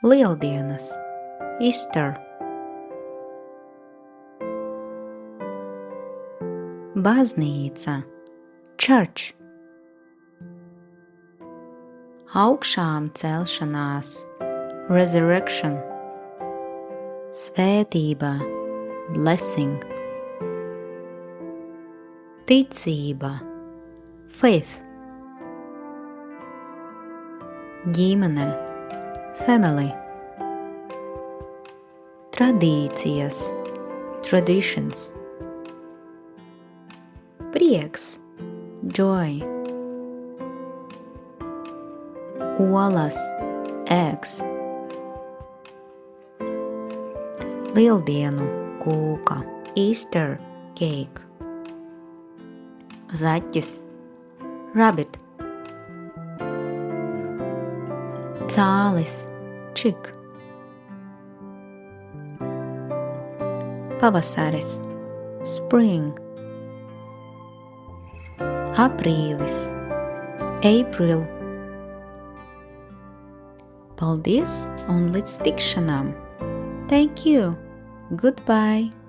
Lieldienas, Easter, baznīca, church, augšām celšanās, resurrection, svētība, blessing, ticība, faith, ģimene, family, tradīcijas, traditions, prieks, joy, olas, eggs, lieldienu kūka, Easter cake, zaķis, rabbit, cālis, chick, pavasaris, spring, aprīlis, April. Paldies un līdz tikšanām! Thank you! Goodbye!